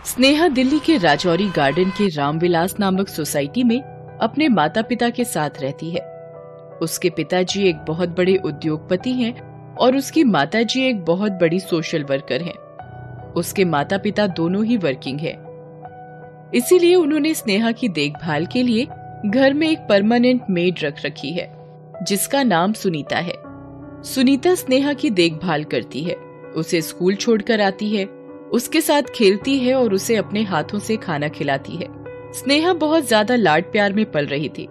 स्नेहा दिल्ली के राजौरी गार्डन के रामविलास नामक सोसाइटी में अपने माता पिता के साथ रहती है। उसके पिताजी एक बहुत बड़े उद्योगपति हैं और उसकी माताजी एक बहुत बड़ी सोशल वर्कर हैं। उसके माता पिता दोनों ही वर्किंग हैं। इसीलिए उन्होंने स्नेहा की देखभाल के लिए घर में एक परमानेंट मेड रख रखी है जिसका नाम सुनीता है। सुनीता स्नेहा की देखभाल करती है, उसे स्कूल छोड़कर आती है, उसके साथ खेलती है और उसे अपने हाथों से खाना खिलाती है। स्नेहा बहुत ज्यादा लाड प्यार में पल रही थी।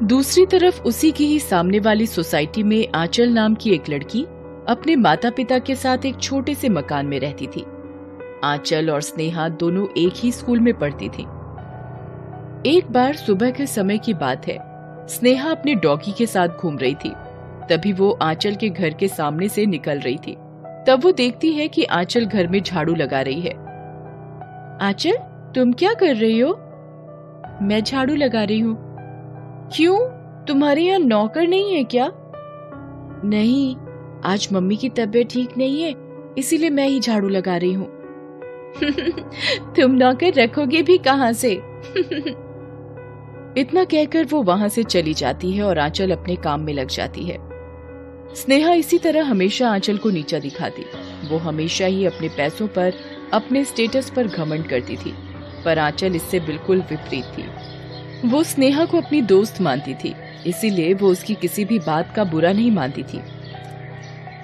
दूसरी तरफ उसी की ही सामने वाली सोसाइटी में आंचल नाम की एक लड़की अपने माता पिता के साथ एक छोटे से मकान में रहती थी। आंचल और स्नेहा दोनों एक ही स्कूल में पढ़ती थी। एक बार सुबह के समय की बात है, स्नेहा अपने डॉगी के साथ घूम रही थी। तभी वो आंचल के घर के सामने से निकल रही थी। तब वो देखती है कि आंचल घर में झाड़ू लगा रही है। आंचल, तुम क्या कर रही हो? मैं झाड़ू लगा रही हूँ। क्यों, तुम्हारे यहाँ नौकर नहीं है क्या? नहीं, आज मम्मी की तबीयत ठीक नहीं है, इसीलिए मैं ही झाड़ू लगा रही हूँ। तुम नौकर रखोगे भी कहाँ से? इतना कहकर वो वहां से चली जाती है और आंचल अपने काम में लग जाती है। स्नेहा इसी तरह हमेशा आंचल को नीचा दिखाती। वो हमेशा ही अपने पैसों पर, अपने स्टेटस पर घमंड करती थी, पर आंचल इससे बिल्कुल विपरीत थी। वो स्नेहा को अपनी दोस्त मानती थी, इसीलिए वो उसकी किसी भी बात का बुरा नहीं मानती थी।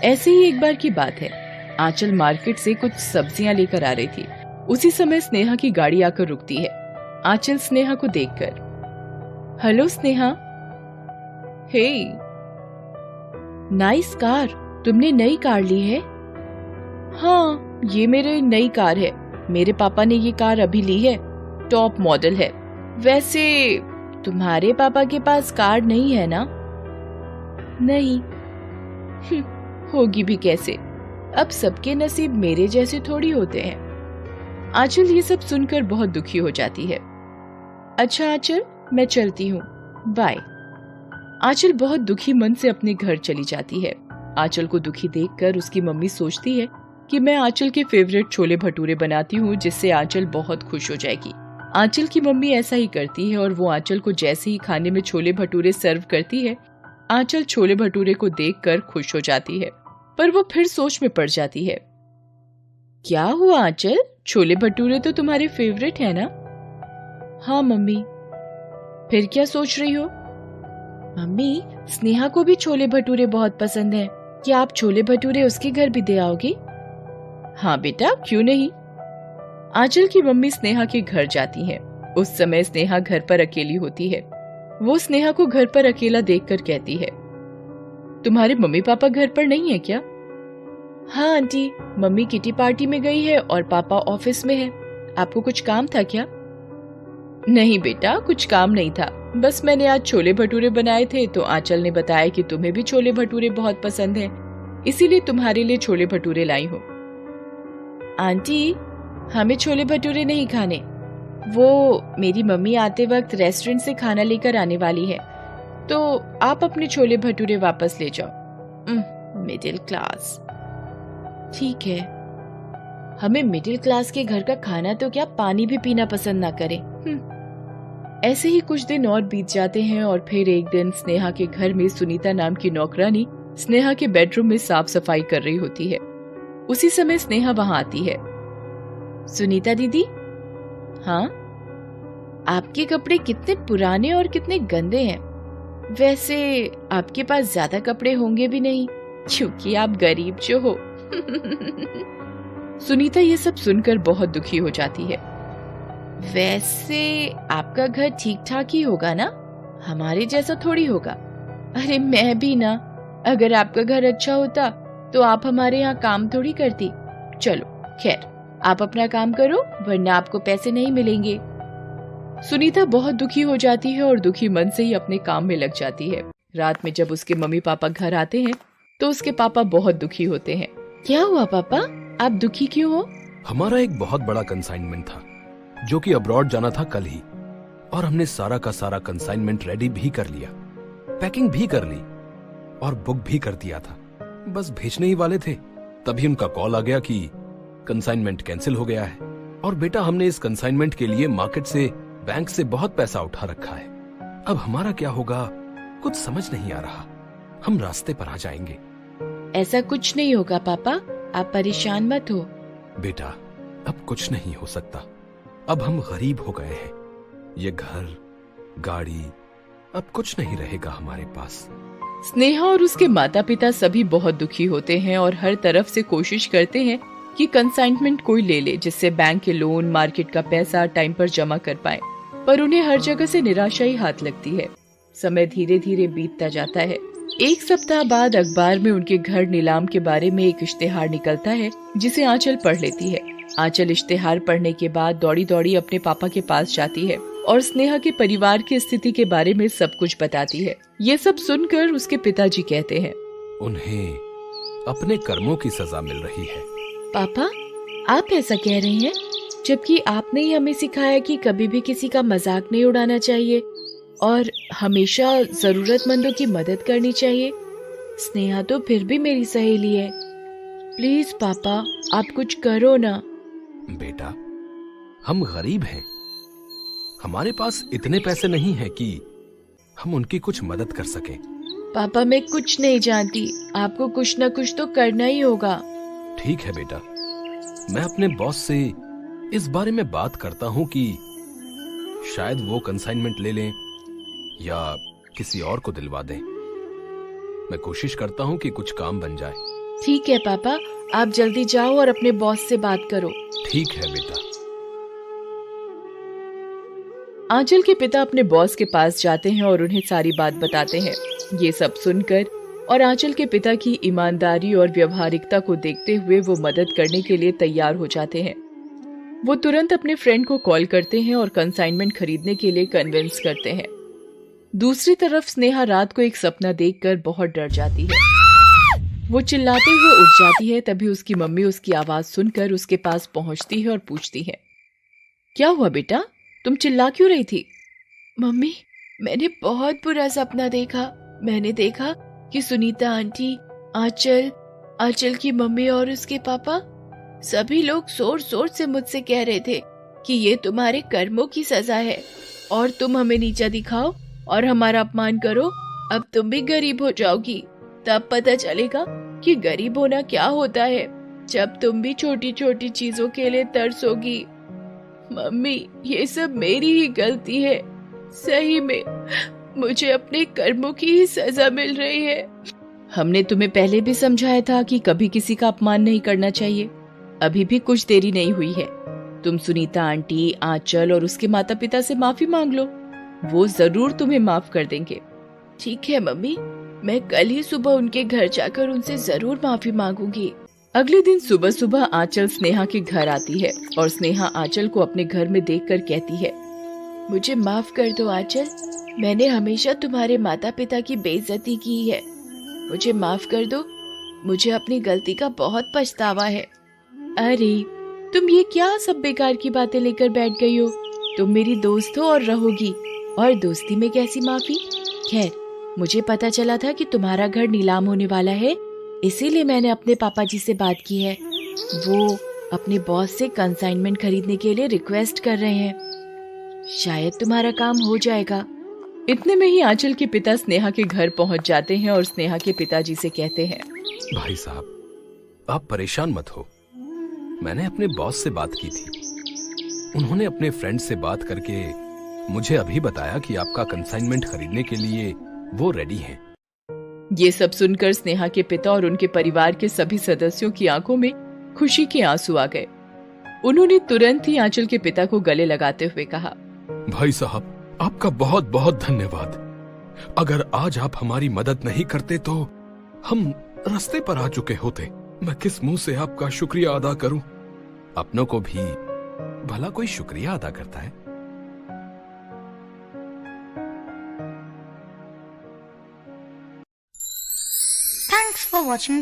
ऐसे ही एक बार की बात है, आंचल मार्केट से कुछ सब्जियां लेकर आ रही थी। उसी समय स्नेहा की गाड़ी आकर रुकती है। आंचल स्नेहा को देखकर, हेलो स्नेहा। हे, नाइस कार, तुमने नई कार ली है? हाँ, ये मेरी नई कार है। मेरे पापा ने ये कार अभी ली है, टॉप मॉडल है। वैसे तुम्हारे पापा के पास कार नहीं है ना? नहीं। होगी भी कैसे, अब सबके नसीब मेरे जैसे थोड़ी होते हैं। आंचल ये सब सुनकर बहुत दुखी हो जाती है। अच्छा आंचल, मैं चलती हूँ, बाय। आंचल बहुत दुखी मन से अपने घर चली जाती है। आंचल को दुखी देखकर उसकी मम्मी सोचती है कि मैं आंचल के फेवरेट छोले भटूरे बनाती हूँ जिससे आंचल बहुत खुश हो जाएगी। आंचल की मम्मी ऐसा ही करती है और वो आंचल को जैसे ही खाने में छोले भटूरे सर्व करती है, आंचल छोले भटूरे को देखकर खुश हो जाती है, पर वो फिर सोच में पड़ जाती है। क्या हुआ आंचल, छोले भटूरे तो तुम्हारे फेवरेट है ना? हाँ मम्मी। फिर क्या सोच रही हो? मम्मी, स्नेहा को भी छोले भटूरे बहुत पसंद हैं। क्या आप छोले भटूरे उसके घर भी दे आओगे? हाँ बेटा, क्यों नहीं। आंचल की मम्मी स्नेहा के घर जाती हैं। उस समय स्नेहा घर पर अकेली होती है। वो स्नेहा को घर पर अकेला देखकर कहती है, तुम्हारे मम्मी पापा घर पर नहीं है क्या? हाँ आंटी, मम्मी किटी पार्टी में गई है और पापा ऑफिस में है। आपको कुछ काम था क्या? नहीं बेटा, कुछ काम नहीं था, बस मैंने आज छोले भटूरे बनाए थे तो आंचल ने बताया कि तुम्हें भी छोले भटूरे बहुत पसंद हैं, इसीलिए तुम्हारे लिए छोले भटूरे लाई हूँ। आंटी, हमें छोले भटूरे नहीं खाने, वो मेरी मम्मी आते वक्त रेस्टोरेंट से खाना लेकर आने वाली है, तो आप अपने छोले भटूरे वापस ले जाओ। Middle class. ठीक है, हमें मिडिल क्लास के घर का खाना तो क्या, पानी भी पीना पसंद ना करें। ऐसे ही कुछ दिन और बीत जाते हैं और फिर एक दिन स्नेहा के घर में सुनीता नाम की नौकरानी स्नेहा के बेडरूम में साफ सफाई कर रही होती है। उसी समय स्नेहा वहां आती है। सुनीता दीदी। हाँ, आपके कपड़े कितने पुराने और कितने गंदे हैं। वैसे आपके पास ज्यादा कपड़े होंगे भी नहीं, क्योंकि आप गरीब जो हो। सुनीता ये सब सुनकर बहुत दुखी हो जाती है। वैसे आपका घर ठीक ठाक ही होगा ना, हमारे जैसा थोड़ी होगा। अरे मैं भी ना, अगर आपका घर अच्छा होता तो आप हमारे यहाँ काम थोड़ी करती। चलो खैर, आप अपना काम करो वरना आपको पैसे नहीं मिलेंगे। सुनीता बहुत दुखी हो जाती है और दुखी मन से ही अपने काम में लग जाती है। रात में जब उसके मम्मी पापा घर आते हैं तो उसके पापा बहुत दुखी होते हैं। क्या हुआ पापा, आप दुखी क्यों हो? हमारा एक बहुत बड़ा कंसाइनमेंट था जो कि अब्रॉड जाना था कल ही, और हमने सारा का सारा कंसाइनमेंट रेडी भी कर लिया, पैकिंग भी कर ली और बुक भी कर दिया था। बस भेजने ही वाले थे, तभी उनका कॉल आ गया कि कंसाइनमेंट कैंसिल हो गया है। और बेटा हमने इस कंसाइनमेंट के लिए मार्केट से, बैंक से बहुत पैसा उठा रखा है। अब हमारा क्या होगा कुछ समझ नहीं आ रहा। हम रास्ते पर आ जाएंगे। ऐसा कुछ नहीं होगा पापा, आप परेशान मत हो। बेटा अब कुछ नहीं हो सकता। अब हम गरीब हो गए हैं। ये घर, गाड़ी, अब कुछ नहीं रहेगा हमारे पास। स्नेहा और उसके माता पिता सभी बहुत दुखी होते हैं और हर तरफ से कोशिश करते हैं कि कंसाइनमेंट कोई ले ले, जिससे बैंक के लोन, मार्केट का पैसा टाइम पर जमा कर पाए। पर उन्हें हर जगह से निराशा ही हाथ लगती है। समय धीरे धीरे बीतता जाता है। एक सप्ताह बाद अखबार में उनके घर नीलाम के बारे में एक इश्तेहार निकलता है, जिसे आंचल पढ़ लेती है। आंचल इश्तेहार पढ़ने के बाद दौड़ी दौड़ी अपने पापा के पास जाती है और स्नेहा के परिवार की स्थिति के बारे में सब कुछ बताती है। ये सब सुनकर उसके पिताजी कहते हैं, उन्हें अपने कर्मों की सजा मिल रही है। पापा, आप ऐसा कह रहे हैं, जबकि आपने ही हमें सिखाया कि कभी भी किसी का मजाक नहीं उड़ाना चाहिए और हमेशा जरूरतमंदों की मदद करनी चाहिए। स्नेहा तो फिर भी मेरी सहेली है। प्लीज पापा, आप कुछ करो ना। बेटा हम गरीब हैं। हमारे पास इतने पैसे नहीं हैं कि हम उनकी कुछ मदद कर सकें। पापा मैं कुछ नहीं जानती, आपको कुछ न कुछ तो करना ही होगा। ठीक है बेटा, मैं अपने बॉस से इस बारे में बात करता हूँ कि शायद वो कंसाइनमेंट ले लें या किसी और को दिलवा दें। मैं कोशिश करता हूँ कि कुछ काम बन जाए। ठीक है पापा, आप जल्दी जाओ और अपने बॉस से बात करो। ठीक है बेटा। आंचल के पिता अपने बॉस के पास जाते हैं और उन्हें सारी बात बताते हैं। ये सब सुनकर और आंचल के पिता की ईमानदारी और व्यवहारिकता को देखते हुए वो मदद करने के लिए तैयार हो जाते हैं। वो तुरंत अपने फ्रेंड को कॉल करते हैं और कंसाइनमेंट खरीदने के लिए कन्विंस करते हैं। दूसरी तरफ स्नेहा रात को एक सपना देखकर बहुत डर जाती है। वो चिल्लाते हुए उठ जाती है। तभी उसकी मम्मी उसकी आवाज सुनकर उसके पास पहुंचती है और पूछती है, क्या हुआ बेटा, तुम चिल्ला क्यों रही थी? मम्मी, मैंने बहुत बुरा सपना देखा। मैंने देखा कि सुनीता आंटी, आंचल की मम्मी और उसके पापा सभी लोग जोर जोर से मुझसे कह रहे थे कि ये तुम्हारे कर्मों की सजा है और तुम हमें नीचा दिखाओ और हमारा अपमान करो। अब तुम भी गरीब हो जाओगी। तब पता चलेगा कि गरीब होना क्या होता है, जब तुम भी छोटी छोटी चीजों के लिए तरसोगी। मम्मी, ये सब मेरी ही गलती है। सही में मुझे अपने कर्मों की ही सजा मिल रही है। हमने तुम्हें पहले भी समझाया था कि कभी किसी का अपमान नहीं करना चाहिए। अभी भी कुछ देरी नहीं हुई है। तुम सुनीता आंटी, आंचल और उसके माता पिता से माफी मांग लो। वो जरूर तुम्हें माफ कर देंगे। ठीक है मम्मी, मैं कल ही सुबह उनके घर जाकर उनसे जरूर माफी मांगूंगी। अगले दिन सुबह सुबह आंचल स्नेहा के घर आती है और स्नेहा आंचल को अपने घर में देखकर कहती है, मुझे माफ कर दो आंचल, मैंने हमेशा तुम्हारे माता पिता की बेइज्जती की है। मुझे माफ कर दो, मुझे अपनी गलती का बहुत पछतावा है। अरे तुम ये क्या सब बेकार की बातें लेकर बैठ गई हो? तुम मेरी दोस्त हो और रहोगी, और दोस्ती में कैसी माफी? खैर, मुझे पता चला था कि तुम्हारा घर नीलाम होने वाला है, इसीलिए मैंने अपने पापा जी से बात की है। वो अपने बॉस से कंसाइनमेंट खरीदने के लिए रिक्वेस्ट कर रहे हैं। शायद तुम्हारा काम हो जाएगा। इतने में ही आंचल के पिता स्नेहा के घर पहुंच जाते हैं और स्नेहा के पिताजी से कहते हैं, भाई साहब, आप परेशान मत हो। मैंने अपने बॉस से बात की थी। उन्होंने अपने फ्रेंड से बात करके मुझे अभी बताया कि आपका कंसाइनमेंट खरीदने के लिए वो रेडी हैं। ये सब सुनकर स्नेहा के पिता और उनके परिवार के सभी सदस्यों की आंखों में खुशी के आंसू आ गए। उन्होंने तुरंत ही आंचल के पिता को गले लगाते हुए कहा, भाई साहब, आपका बहुत बहुत धन्यवाद। अगर आज आप हमारी मदद नहीं करते तो हम रास्ते पर आ चुके होते। मैं किस मुंह से आपका शुक्रिया अदा करूं? अपनों को भी भला कोई शुक्रिया अदा करता है? Thanks for watching.